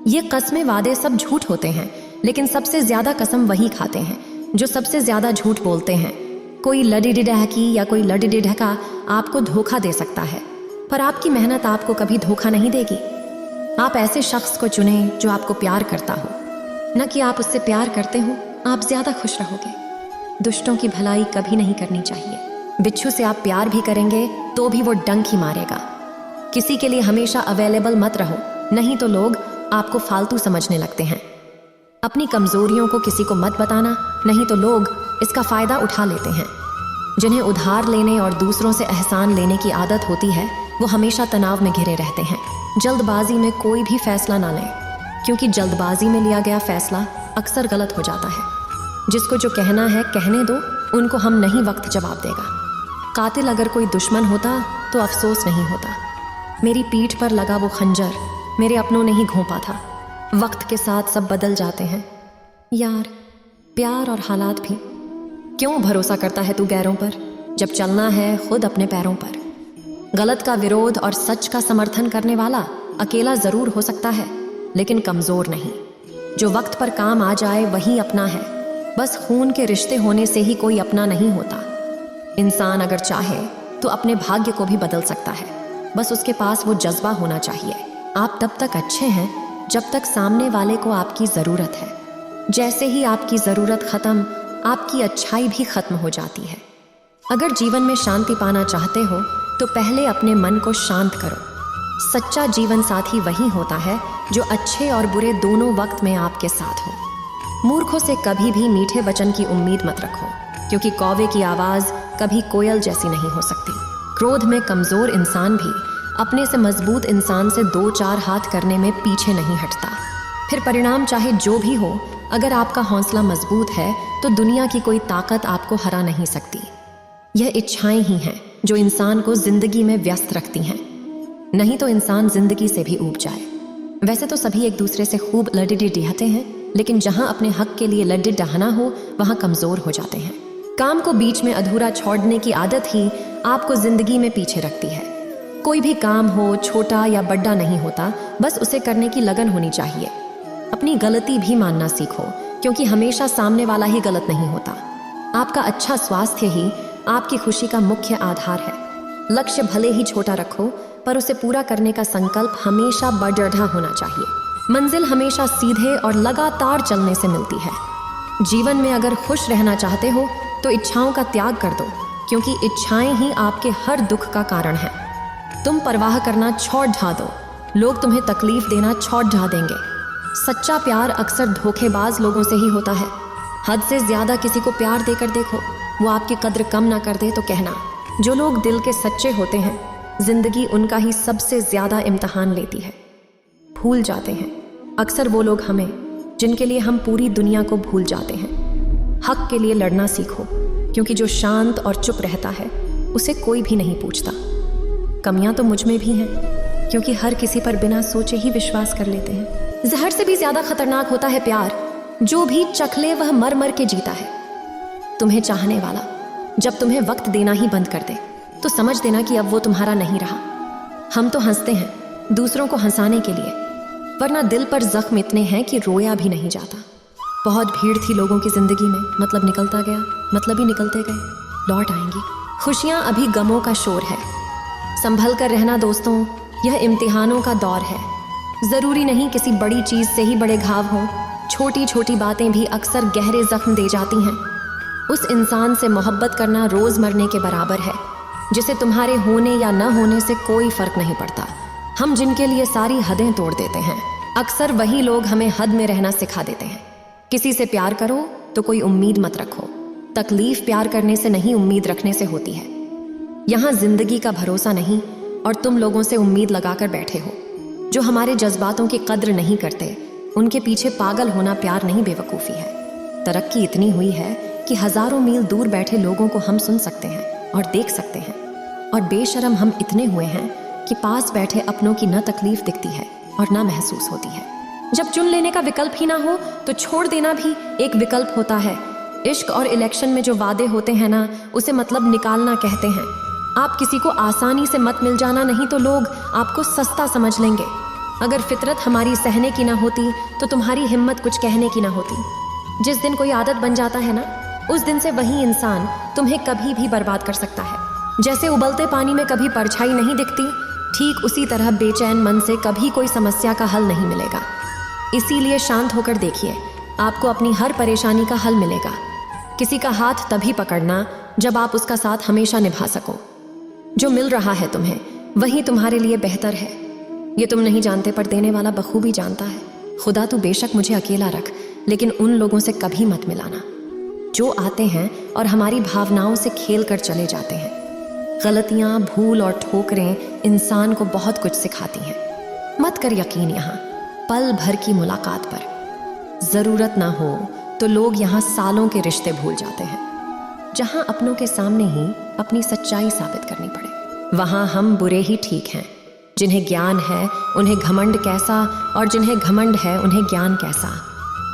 ये कस्में वादे सब झूठ होते हैं, लेकिन सबसे ज्यादा कसम वही खाते हैं जो सबसे ज्यादा झूठ बोलते हैं। कोई लडीडिडहकी या कोई लडीडिडहका आपको धोखा दे सकता है, पर आपकी मेहनत आपको कभी धोखा नहीं देगी। आप ऐसे शख्स को चुनें जो आपको प्यार करता हो, न कि आप उससे प्यार करते हो। आप ज्यादा खुश रहोगे। दुष्टों की भलाई कभी नहीं करनी चाहिए। बिच्छू से आप प्यार भी करेंगे तो भी वो डंक ही मारेगा। किसी के लिए हमेशा अवेलेबल मत रहो, नहीं तो लोग आपको फालतू समझने लगते हैं। अपनी कमजोरियों को किसी को मत बताना, नहीं तो लोग इसका फायदा उठा लेते हैं। जिन्हें उधार लेने और दूसरों से एहसान लेने की आदत होती है, वो हमेशा तनाव में घिरे रहते हैं। जल्दबाजी में कोई भी फैसला ना लें, क्योंकि जल्दबाजी में लिया गया फैसला अक्सर गलत हो जाता है। जिसको जो कहना है कहने दो, उनको हम नहीं वक्त जवाब देगा। कातिल अगर कोई दुश्मन होता तो अफसोस नहीं होता। मेरी पीठ पर लगा वो खंजर मेरे अपनों ने ही घोंपा था। वक्त के साथ सब बदल जाते हैं यार, प्यार और हालात भी। क्यों भरोसा करता है तू गैरों पर, जब चलना है खुद अपने पैरों पर। गलत का विरोध और सच का समर्थन करने वाला अकेला जरूर हो सकता है, लेकिन कमजोर नहीं। जो वक्त पर काम आ जाए वही अपना है। बस खून के रिश्ते होने से ही कोई अपना नहीं होता। इंसान अगर चाहे तो अपने भाग्य को भी बदल सकता है, बस उसके पास वो जज्बा होना चाहिए। आप तब तक अच्छे हैं जब तक सामने वाले को आपकी ज़रूरत है। जैसे ही आपकी ज़रूरत ख़त्म, आपकी अच्छाई भी ख़त्म हो जाती है। अगर जीवन में शांति पाना चाहते हो तो पहले अपने मन को शांत करो। सच्चा जीवन साथी वही होता है जो अच्छे और बुरे दोनों वक्त में आपके साथ हो। मूर्खों से कभी भी मीठे वचन की उम्मीद मत रखो, क्योंकि कौवे की आवाज़ कभी कोयल जैसी नहीं हो सकती। क्रोध में कमज़ोर इंसान भी अपने से मजबूत इंसान से 2-4 हाथ करने में पीछे नहीं हटता। फिर परिणाम चाहे जो भी हो, अगर आपका हौसला मजबूत है तो दुनिया की कोई ताकत आपको हरा नहीं सकती। यह इच्छाएं ही हैं जो इंसान को जिंदगी में व्यस्त रखती हैं, नहीं तो इंसान जिंदगी से भी ऊब जाए। वैसे तो सभी एक दूसरे से खूब लड़ीडीहते हैं, लेकिन जहां अपने हक के लिए लड्डी डहाना हो वहां कमजोर हो जाते हैं। काम को बीच में अधूरा छोड़ने की आदत ही आपको जिंदगी में पीछे रखती है। कोई भी काम हो, छोटा या बड़ा नहीं होता, बस उसे करने की लगन होनी चाहिए। अपनी गलती भी मानना सीखो, क्योंकि हमेशा सामने वाला ही गलत नहीं होता। आपका अच्छा स्वास्थ्य ही आपकी खुशी का मुख्य आधार है। लक्ष्य भले ही छोटा रखो, पर उसे पूरा करने का संकल्प हमेशा बड़ढ़ा होना चाहिए। मंजिल हमेशा सीधे और लगातार चलने से मिलती है। जीवन में अगर खुश रहना चाहते हो तो इच्छाओं का त्याग कर दो, क्योंकि इच्छाएं ही आपके हर दुख का कारण है। तुम परवाह करना छोड़ ढा दो, लोग तुम्हें तकलीफ देना छोड़ ढा देंगे। सच्चा प्यार अक्सर धोखेबाज लोगों से ही होता है। हद से ज्यादा किसी को प्यार देकर देखो, वो आपकी कद्र कम ना कर दे तो कहना। जो लोग दिल के सच्चे होते हैं, जिंदगी उनका ही सबसे ज्यादा इम्तिहान लेती है। भूल जाते हैं अक्सर वो लोग हमें, जिनके लिए हम पूरी दुनिया को भूल जाते हैं। हक के लिए लड़ना सीखो, क्योंकि जो शांत और चुप रहता है उसे कोई भी नहीं पूछता। कमियां तो मुझ में भी हैं, क्योंकि हर किसी पर बिना सोचे ही विश्वास कर लेते हैं। जहर से भी ज्यादा खतरनाक होता है प्यार। जो भी चख ले वह मर मर के जीता है। तुम्हें चाहने वाला जब तुम्हें वक्त देना ही बंद कर दे, तो समझ देना कि अब वो तुम्हारा नहीं रहा। हम तो हंसते हैं दूसरों को हंसाने के लिए, वरना दिल पर जख्म इतने हैं कि रोया भी नहीं जाता। बहुत भीड़ थी लोगों की जिंदगी में, मतलब निकलता गया, मतलब ही निकलते गए। लौट आएंगी खुशियां, अभी गमों का शोर है। संभल कर रहना दोस्तों, यह इम्तिहानों का दौर है। जरूरी नहीं किसी बड़ी चीज से ही बड़े घाव हों। छोटी छोटी बातें भी अक्सर गहरे जख्म दे जाती हैं। उस इंसान से मोहब्बत करना रोज मरने के बराबर है, जिसे तुम्हारे होने या न होने से कोई फर्क नहीं पड़ता। हम जिनके लिए सारी हदें तोड़ देते हैं, अक्सर वही लोग हमें हद में रहना सिखा देते हैं। किसी से प्यार करो तो कोई उम्मीद मत रखो। तकलीफ प्यार करने से नहीं, उम्मीद रखने से होती है। यहाँ जिंदगी का भरोसा नहीं, और तुम लोगों से उम्मीद लगाकर बैठे हो जो हमारे जज्बातों की कद्र नहीं करते। उनके पीछे पागल होना प्यार नहीं, बेवकूफ़ी है। तरक्की इतनी हुई है कि हजारों मील दूर बैठे लोगों को हम सुन सकते हैं और देख सकते हैं, और बेशरम हम इतने हुए हैं कि पास बैठे अपनों की न तकलीफ दिखती है और न महसूस होती है। जब चुन लेने का विकल्प ही ना हो तो छोड़ देना भी एक विकल्प होता है। इश्क और इलेक्शन में जो वादे होते हैं ना, उसे मतलब निकालना कहते हैं। आप किसी को आसानी से मत मिल जाना, नहीं तो लोग आपको सस्ता समझ लेंगे। अगर फितरत हमारी सहने की ना होती तो तुम्हारी हिम्मत कुछ कहने की ना होती। जिस दिन कोई आदत बन जाता है ना, उस दिन से वही इंसान तुम्हें कभी भी बर्बाद कर सकता है। जैसे उबलते पानी में कभी परछाई नहीं दिखती, ठीक उसी तरह बेचैन मन से कभी कोई समस्या का हल नहीं मिलेगा। इसीलिए शांत होकर देखिए, आपको अपनी हर परेशानी का हल मिलेगा। किसी का हाथ तभी पकड़ना जब आप उसका साथ हमेशा निभा सको। जो मिल रहा है तुम्हें, वही तुम्हारे लिए बेहतर है। ये तुम नहीं जानते, पर देने वाला बखूबी जानता है। खुदा तू बेशक मुझे अकेला रख, लेकिन उन लोगों से कभी मत मिलाना जो आते हैं और हमारी भावनाओं से खेल कर चले जाते हैं। गलतियां, भूल और ठोकरें इंसान को बहुत कुछ सिखाती हैं। मत कर यकीन यहाँ पल भर की मुलाकात पर। जरूरत ना हो तो लोग यहाँ सालों के रिश्ते भूल जाते हैं। जहाँ अपनों के सामने ही अपनी सच्चाई साबित करनी पड़े, वहाँ हम बुरे ही ठीक हैं। जिन्हें ज्ञान है उन्हें घमंड कैसा, और जिन्हें घमंड है उन्हें ज्ञान कैसा।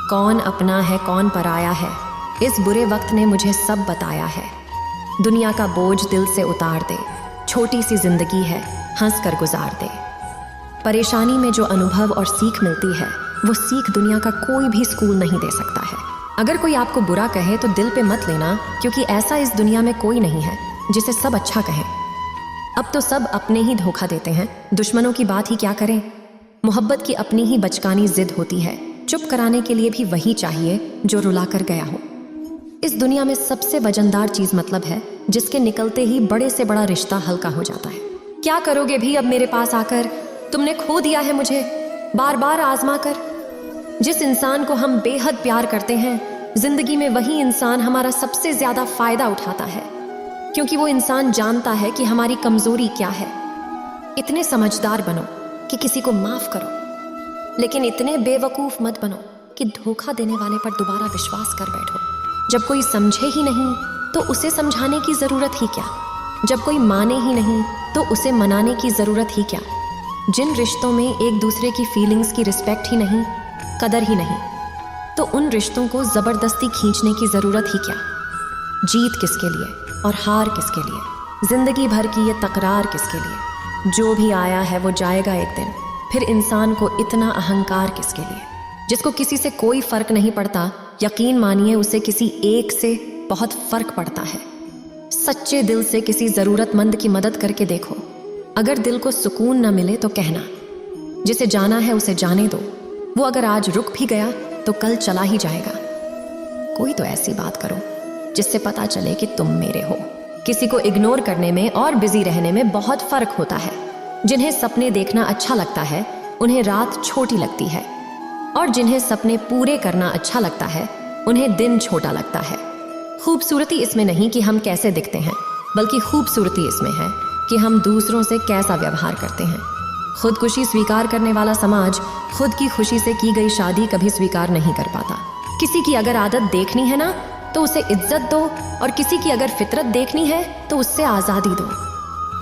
कौन अपना है कौन पराया है, इस बुरे वक्त ने मुझे सब बताया है। दुनिया का बोझ दिल से उतार दे, छोटी सी जिंदगी है हंस कर गुजार दे। परेशानी में जो अनुभव और सीख मिलती है, वो सीख दुनिया का कोई भी स्कूल नहीं दे सकता है। अगर कोई आपको बुरा कहे तो दिल पे मत लेना, क्योंकि ऐसा इस दुनिया में कोई नहीं है जिसे सब अच्छा कहें। अब तो सब अपने ही धोखा देते हैं, दुश्मनों की बात ही क्या करें। मोहब्बत की अपनी ही बचकानी जिद होती है, चुप कराने के लिए भी वही चाहिए जो रुला कर गया हो। इस दुनिया में सबसे वजनदार चीज मतलब है, जिसके निकलते ही बड़े से बड़ा रिश्ता हल्का हो जाता है। क्या करोगे भी अब मेरे पास आकर, तुमने खो दिया है मुझे बार बार आजमा कर। जिस इंसान को हम बेहद प्यार करते हैं, जिंदगी में वही इंसान हमारा सबसे ज्यादा फायदा उठाता है, क्योंकि वो इंसान जानता है कि हमारी कमजोरी क्या है। इतने समझदार बनो कि किसी को माफ करो, लेकिन इतने बेवकूफ मत बनो कि धोखा देने वाले पर दोबारा विश्वास कर बैठो। जब कोई समझे ही नहीं तो उसे समझाने की जरूरत ही क्या। जब कोई माने ही नहीं तो उसे मनाने की जरूरत ही क्या। जिन रिश्तों में एक दूसरे की फीलिंग्स की रिस्पेक्ट ही नहीं, कदर ही नहीं, तो उन रिश्तों को जबरदस्ती खींचने की जरूरत ही क्या। जीत किसके लिए और हार किसके लिए, जिंदगी भर की ये तकरार किसके लिए। जो भी आया है वो जाएगा एक दिन, फिर इंसान को इतना अहंकार किसके लिए। जिसको किसी से कोई फर्क नहीं पड़ता, यकीन मानिए उसे किसी एक से बहुत फर्क पड़ता है। सच्चे दिल से किसी जरूरतमंद की मदद करके देखो। अगर दिल को सुकून न मिले तो कहना, जिसे जाना है उसे जाने दो। वो अगर आज रुक भी गया तो कल चला ही जाएगा। कोई तो ऐसी बात करो जिससे पता चले कि तुम मेरे हो। किसी को इग्नोर करने में और बिजी रहने में बहुत फर्क होता है। जिन्हें सपने देखना अच्छा लगता है, उन्हें रात छोटी लगती है, और जिन्हें सपने पूरे करना अच्छा लगता है, उन्हें दिन छोटा लगता है। खूबसूरती इसमें नहीं कि हम कैसे दिखते हैं, बल्कि खूबसूरती इसमें है कि हम दूसरों से कैसा व्यवहार करते हैं। खुदकुशी स्वीकार करने वाला समाज खुद की खुशी से की गई शादी कभी स्वीकार नहीं कर पाता। किसी की अगर आदत देखनी है ना तो उसे इज्जत दो, और किसी की अगर फितरत देखनी है तो उससे आज़ादी दो।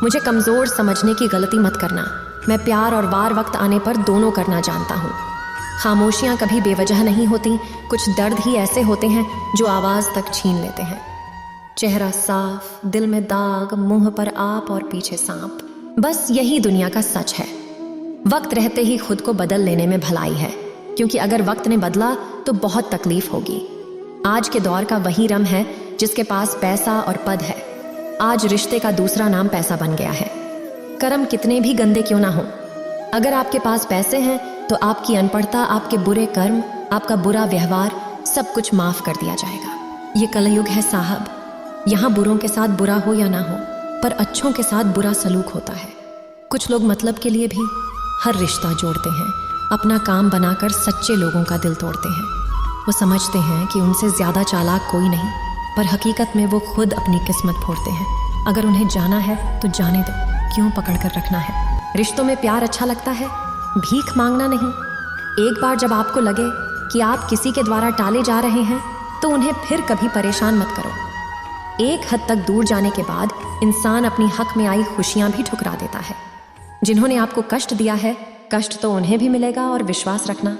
मुझे कमज़ोर समझने की गलती मत करना। मैं प्यार और वार वक्त आने पर दोनों करना जानता हूँ। खामोशियाँ कभी बेवजह नहीं होती, कुछ दर्द ही ऐसे होते हैं जो आवाज़ तक छीन लेते हैं। चेहरा साफ, दिल में दाग, मुंह पर आप और पीछे सांप, बस यही दुनिया का सच है। वक्त रहते ही खुद को बदल लेने में भलाई है, क्योंकि अगर वक्त ने बदला तो बहुत तकलीफ होगी। आज के दौर का वही रम है जिसके पास पैसा और पद है। आज रिश्ते का दूसरा नाम पैसा बन गया है। कर्म कितने भी गंदे क्यों ना हो, अगर आपके पास पैसे हैं तो आपकी अनपढ़ता, आपके बुरे कर्म, आपका बुरा व्यवहार, सब कुछ माफ कर दिया जाएगा। ये कलयुग है साहब। यहाँ बुरों के साथ बुरा हो या ना हो, पर अच्छों के साथ बुरा सलूक होता है। कुछ लोग मतलब के लिए भी हर रिश्ता जोड़ते हैं, अपना काम बनाकर सच्चे लोगों का दिल तोड़ते हैं। वो समझते हैं कि उनसे ज़्यादा चालाक कोई नहीं, पर हकीकत में वो खुद अपनी किस्मत फोड़ते हैं। अगर उन्हें जाना है तो जाने दो, क्यों पकड़ कर रखना है। रिश्तों में प्यार अच्छा लगता है, भीख मांगना नहीं। एक बार जब आपको लगे कि आप किसी के द्वारा टाले जा रहे हैं तो उन्हें फिर कभी परेशान मत करो। एक हद तक दूर जाने के बाद इंसान अपनी हक में आई खुशियां भी ठुकरा देता है। जिन्होंने आपको कष्ट दिया है, कष्ट तो उन्हें भी मिलेगा, और विश्वास रखना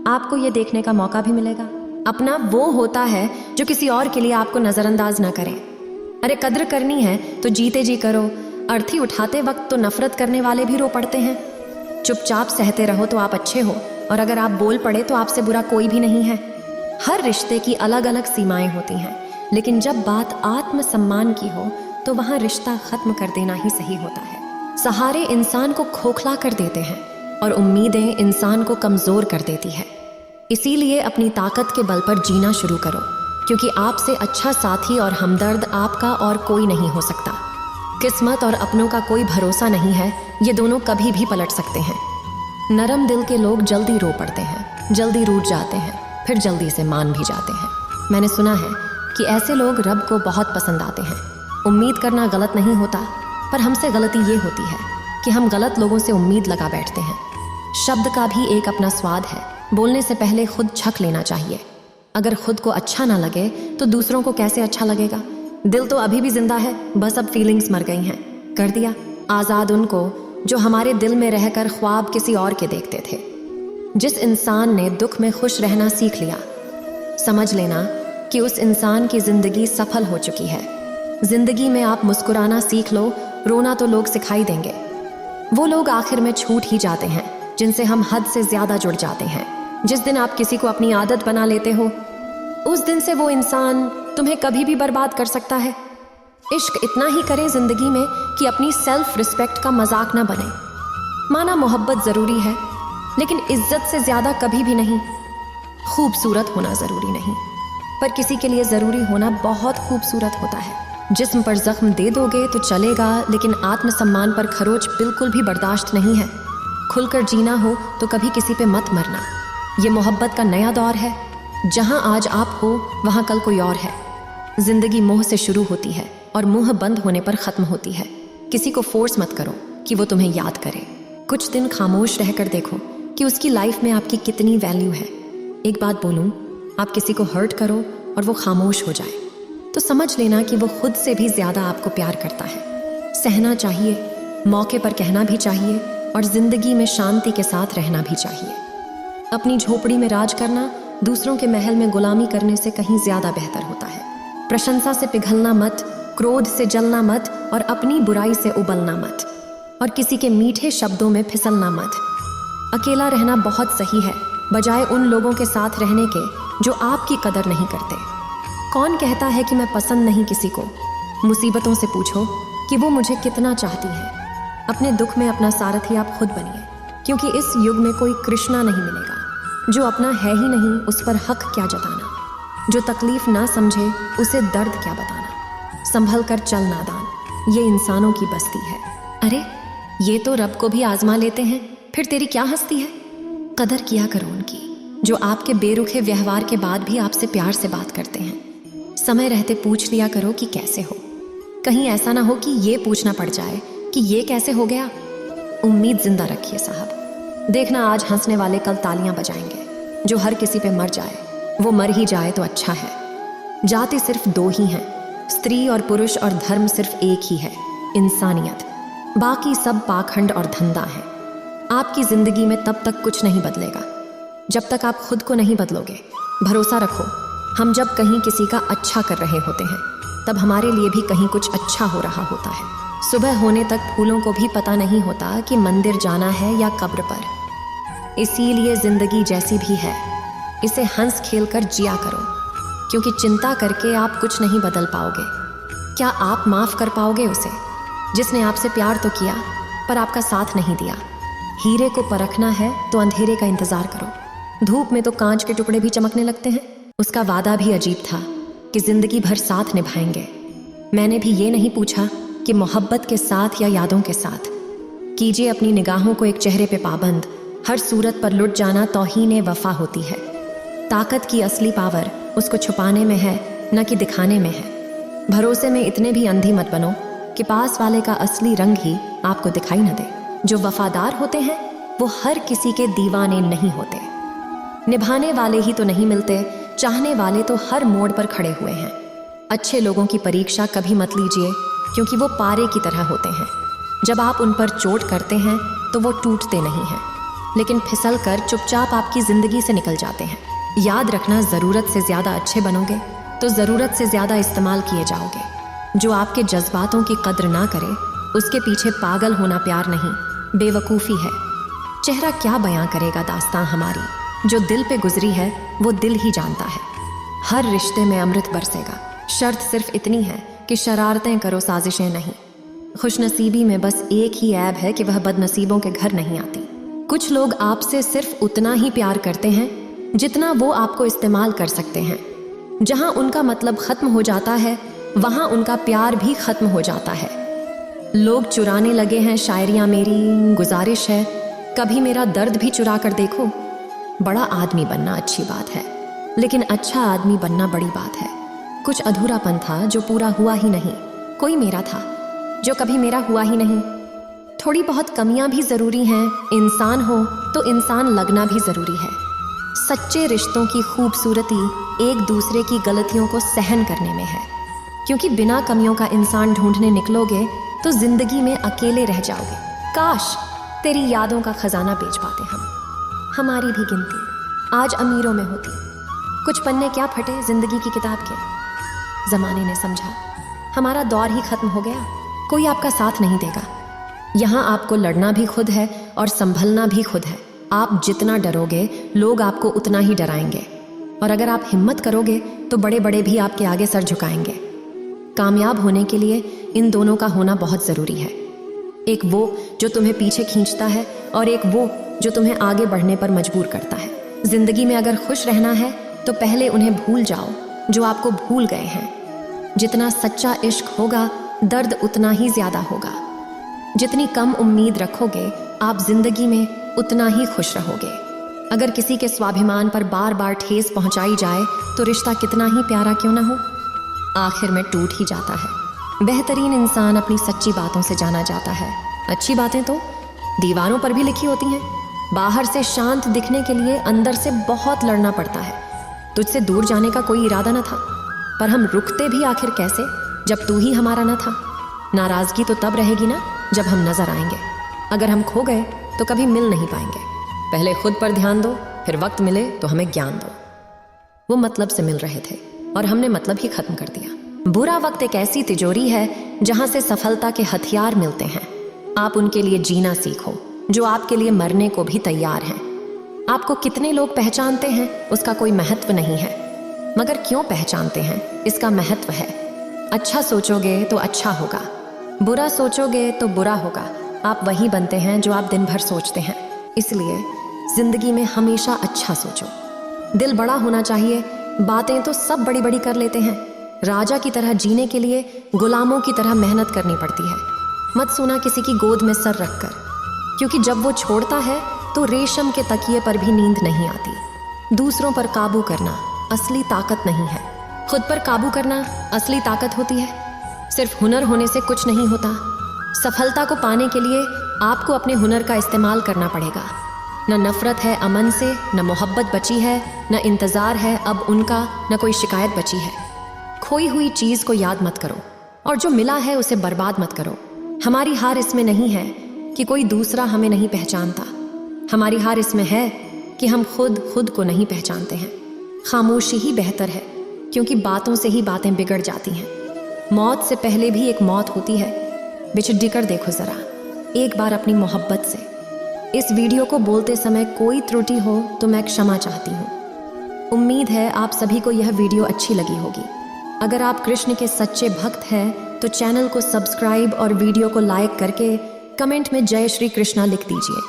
आपको ये देखने का मौका भी मिलेगा। अपना वो होता है जो किसी और के लिए आपको नजरअंदाज ना करे। अरे कद्र करनी है तो जीते जी करो। अर्थी उठाते वक्त तो नफरत करने वाले भी रो पड़ते हैं। चुपचाप सहते रहो तो आप अच्छे हो, और अगर आप बोल पड़े तो आपसे बुरा कोई भी नहीं है। हर रिश्ते की अलग अलग सीमाएं होती हैं, लेकिन जब बात आत्मसम्मान की हो तो वहां रिश्ता खत्म कर देना ही सही होता है। सहारे इंसान को खोखला कर देते हैं और उम्मीदें इंसान को कमजोर कर देती है। इसीलिए अपनी ताकत के बल पर जीना शुरू करो, क्योंकि आपसे अच्छा साथी और हमदर्द आपका और कोई नहीं हो सकता। किस्मत और अपनों का कोई भरोसा नहीं है, ये दोनों कभी भी पलट सकते हैं। नरम दिल के लोग जल्दी रो पड़ते हैं, जल्दी रूठ जाते हैं, फिर जल्दी से मान भी जाते हैं। मैंने सुना है कि ऐसे लोग रब को बहुत पसंद आते हैं। उम्मीद करना गलत नहीं होता, पर हमसे गलती ये होती है कि हम गलत लोगों से उम्मीद लगा बैठते हैं। शब्द का भी एक अपना स्वाद है, बोलने से पहले खुद छक लेना चाहिए। अगर खुद को अच्छा ना लगे तो दूसरों को कैसे अच्छा लगेगा। दिल तो अभी भी जिंदा है, बस अब फीलिंग्स मर गई हैं। कर दिया आज़ाद उनको जो हमारे दिल में रहकर ख्वाब किसी और के देखते थे। जिस इंसान ने दुख में खुश रहना सीख लिया, समझ लेना कि उस इंसान की जिंदगी सफल हो चुकी है। जिंदगी में आप मुस्कुराना सीख लो, रोना तो लोग सिखाई देंगे। वो लोग आखिर में छूट ही जाते हैं जिनसे हम हद से ज्यादा जुड़ जाते हैं। जिस दिन आप किसी को अपनी आदत बना लेते हो, उस दिन से वो इंसान तुम्हें कभी भी बर्बाद कर सकता है। इश्क इतना ही करें जिंदगी में कि अपनी सेल्फ रिस्पेक्ट का मजाक ना बने। माना मोहब्बत जरूरी है, लेकिन इज्जत से ज्यादा कभी भी नहीं। खूबसूरत होना जरूरी नहीं, पर किसी के लिए जरूरी होना बहुत खूबसूरत होता है। जिस्म पर जख्म दे दोगे तो चलेगा, लेकिन आत्मसम्मान पर खरोच बिल्कुल भी बर्दाश्त नहीं है। खुलकर जीना हो तो कभी किसी पे मत मरना। ये मोहब्बत का नया दौर है, जहां आज आप हो वहां कल कोई और है। जिंदगी मुंह से शुरू होती है और मुंह बंद होने पर खत्म होती है। किसी को फोर्स मत करो कि वो तुम्हें याद करे। कुछ दिन खामोश रहकर देखो कि उसकी लाइफ में आपकी कितनी वैल्यू है। एक बात बोलूं, आप किसी को हर्ट करो और वो खामोश हो जाए तो समझ लेना कि वो खुद से भी ज्यादा आपको प्यार करता है। सहना चाहिए, मौके पर कहना भी चाहिए, और जिंदगी में शांति के साथ रहना भी चाहिए। अपनी झोपड़ी में राज करना दूसरों के महल में गुलामी करने से कहीं ज्यादा बेहतर होता है। प्रशंसा से पिघलना मत, क्रोध से जलना मत, और अपनी बुराई से उबलना मत, और किसी के मीठे शब्दों में फिसलना मत। अकेला रहना बहुत सही है, बजाय उन लोगों के साथ रहने के जो आपकी कदर नहीं करते। कौन कहता है कि मैं पसंद नहीं किसी को? मुसीबतों से पूछो कि वो मुझे कितना चाहती है। अपने दुख में अपना सारथी आप खुद बनिए, क्योंकि इस युग में कोई कृष्णा नहीं मिलेगा। जो अपना है ही नहीं उस पर हक क्या जताना, जो तकलीफ ना समझे उसे दर्द क्या बताना। संभल कर चल नादान, ये इंसानों की बस्ती है। अरे ये तो रब को भी आजमा लेते हैं, फिर तेरी क्या हस्ती है। कदर किया करो उनकी, जो आपके बेरुखे व्यवहार के बाद भी आपसे प्यार से बात करते हैं। समय रहते पूछ लिया करो कि कैसे हो। कहीं ऐसा ना हो कि ये पूछना पड़ जाए कि ये कैसे हो गया। उम्मीद जिंदा रखिए साहब। देखना आज हंसने वाले कल तालियां बजाएंगे। जो हर किसी पे मर जाए वो मर ही जाए तो अच्छा है। जाति सिर्फ दो ही हैं, स्त्री और पुरुष, और धर्म सिर्फ एक ही है, इंसानियत। बाकी सब पाखंड और धंधा है। आपकी जिंदगी में तब तक कुछ नहीं बदलेगा जब तक आप खुद को नहीं बदलोगे। भरोसा रखो, हम जब कहीं किसी का अच्छा कर रहे होते हैं तब हमारे लिए भी कहीं कुछ अच्छा हो रहा होता है। सुबह होने तक फूलों को भी पता नहीं होता कि मंदिर जाना है या कब्र पर। इसीलिए जिंदगी जैसी भी है, इसे हंस खेल कर जिया करो, क्योंकि चिंता करके आप कुछ नहीं बदल पाओगे। क्या आप माफ कर पाओगे उसे जिसने आपसे प्यार तो किया पर आपका साथ नहीं दिया? हीरे को परखना है तो अंधेरे का इंतजार करो। धूप में तो कांच के टुकड़े भी चमकने लगते हैं। उसका वादा भी अजीब था कि जिंदगी भर साथ निभाएंगे। मैंने भी ये नहीं पूछा कि मोहब्बत के साथ या यादों के साथ। कीजिए अपनी निगाहों को एक चेहरे पे पाबंद। हर सूरत पर लुट जाना तौहीन वफा होती है। ताकत की असली पावर उसको छुपाने में है, न कि दिखाने में है। भरोसे में इतने भी अंधी मत बनो कि पास वाले का असली रंग ही आपको दिखाई न दे। जो वफादार होते हैं वो हर किसी के दीवाने नहीं होते। निभाने वाले ही तो नहीं मिलते, चाहने वाले तो हर मोड़ पर खड़े हुए हैं। अच्छे लोगों की परीक्षा कभी मत लीजिए, क्योंकि वो पारे की तरह होते हैं। जब आप उन पर चोट करते हैं तो वो टूटते नहीं हैं, लेकिन फिसल कर चुपचाप आपकी जिंदगी से निकल जाते हैं। याद रखना, ज़रूरत से ज़्यादा अच्छे बनोगे तो ज़रूरत से ज़्यादा इस्तेमाल किए जाओगे। जो आपके जज्बातों की कद्र ना करे उसके पीछे पागल होना प्यार नहीं, बेवकूफ़ी है। चेहरा क्या बयां करेगा दास्तां हमारी, जो दिल पे गुजरी है वो दिल ही जानता है। हर रिश्ते में अमृत बरसेगा, शर्त सिर्फ इतनी है कि शरारतें करो, साजिशें नहीं। खुशनसीबी में बस एक ही ऐब है कि वह बदनसीबों के घर नहीं आती। कुछ लोग आपसे सिर्फ उतना ही प्यार करते हैं जितना वो आपको इस्तेमाल कर सकते हैं। जहां उनका मतलब खत्म हो जाता है वहां उनका प्यार भी खत्म हो जाता है। लोग चुराने लगे हैं शायरियां मेरी, गुजारिश है कभी मेरा दर्द भी चुरा कर देखो। बड़ा आदमी बनना अच्छी बात है, लेकिन अच्छा आदमी बनना बड़ी बात है। कुछ अधूरापन था जो पूरा हुआ ही नहीं, कोई मेरा था जो कभी मेरा हुआ ही नहीं। थोड़ी बहुत कमियां भी जरूरी हैं, इंसान हो तो इंसान लगना भी जरूरी है। सच्चे रिश्तों की खूबसूरती एक दूसरे की गलतियों को सहन करने में है, क्योंकि बिना कमियों का इंसान ढूंढने निकलोगे तो जिंदगी में अकेले रह जाओगे। काश तेरी यादों का खजाना बेच पाते हम। हमारी भी गिनती आज अमीरों में होती, कुछ पन्ने क्या फटे जिंदगी की किताब के। जमाने ने समझा हमारा दौर ही खत्म हो गया, कोई आपका साथ नहीं देगा। यहाँ आपको लड़ना भी खुद है और संभलना भी खुद है। आप जितना डरोगे लोग आपको उतना ही डराएंगे, और अगर आप हिम्मत करोगे तो बड़े बड़े भी आपके आगे सर झुकाएंगे। कामयाब होने के लिए इन दोनों का होना बहुत ज़रूरी है। एक वो जो तुम्हें पीछे खींचता है और एक वो जो तुम्हें आगे बढ़ने पर मजबूर करता है। जिंदगी में अगर खुश रहना है तो पहले उन्हें भूल जाओ जो आपको भूल गए हैं। जितना सच्चा इश्क होगा दर्द उतना ही ज़्यादा होगा। जितनी कम उम्मीद रखोगे आप जिंदगी में उतना ही खुश रहोगे। अगर किसी के स्वाभिमान पर बार बार ठेस पहुंचाई जाए तो रिश्ता कितना ही प्यारा क्यों ना हो, आखिर में टूट ही जाता है। बेहतरीन इंसान अपनी सच्ची बातों से जाना जाता है। अच्छी बातें तो दीवारों पर भी लिखी होती हैं। बाहर से शांत दिखने के लिए अंदर से बहुत लड़ना पड़ता है। तुझसे दूर जाने का कोई इरादा न था, पर हम रुकते भी आखिर कैसे जब तू ही हमारा न था। नाराजगी तो तब रहेगी ना जब हम नजर आएंगे। अगर हम खो गए तो कभी मिल नहीं पाएंगे। पहले खुद पर ध्यान दो, फिर वक्त मिले तो हमें ज्ञान दो। वो मतलब से मिल रहे थे और हमने मतलब ही खत्म कर दिया। बुरा वक्त एक ऐसी तिजोरी है जहां से सफलता के हथियार मिलते हैं। आप उनके लिए जीना सीखो जो आपके लिए मरने को भी तैयार हैं। आपको कितने लोग पहचानते हैं उसका कोई महत्व नहीं है, मगर क्यों पहचानते हैं इसका महत्व है। अच्छा सोचोगे तो अच्छा होगा, बुरा सोचोगे तो बुरा होगा। आप वही बनते हैं जो आप दिन भर सोचते हैं। इसलिए जिंदगी में हमेशा अच्छा सोचो। दिल बड़ा होना चाहिए। बातें तो सब बड़ी बड़ी कर लेते हैं। राजा की तरह जीने के लिए गुलामों की तरह मेहनत करनी पड़ती है। मत सोना किसी की गोद में सर रखकर, क्योंकि जब वो छोड़ता है तो रेशम के तकिए पर भी नींद नहीं आती। दूसरों पर काबू करना असली ताकत नहीं है, खुद पर काबू करना असली ताकत होती है। सिर्फ हुनर होने से कुछ नहीं होता। सफलता को पाने के लिए आपको अपने हुनर का इस्तेमाल करना पड़ेगा। न नफरत है अमन से, न मोहब्बत बची है, न इंतज़ार है अब उनका, न कोई शिकायत बची है। खोई हुई चीज़ को याद मत करो और जो मिला है उसे बर्बाद मत करो। हमारी हार इसमें नहीं है कि कोई दूसरा हमें नहीं पहचानता। हमारी हार इसमें है कि हम खुद को नहीं पहचानते हैं। खामोशी ही बेहतर है, क्योंकि बातों से ही बातें बिगड़ जाती हैं। मौत से पहले भी एक मौत होती है। बिछड़ कर देखो ज़रा एक बार अपनी मोहब्बत से। इस वीडियो को बोलते समय कोई त्रुटि हो तो मैं क्षमा चाहती हूँ। उम्मीद है आप सभी को यह वीडियो अच्छी लगी होगी। अगर आप कृष्ण के सच्चे भक्त हैं तो चैनल को सब्सक्राइब और वीडियो को लाइक करके कमेंट में जय श्री कृष्णा लिख दीजिए।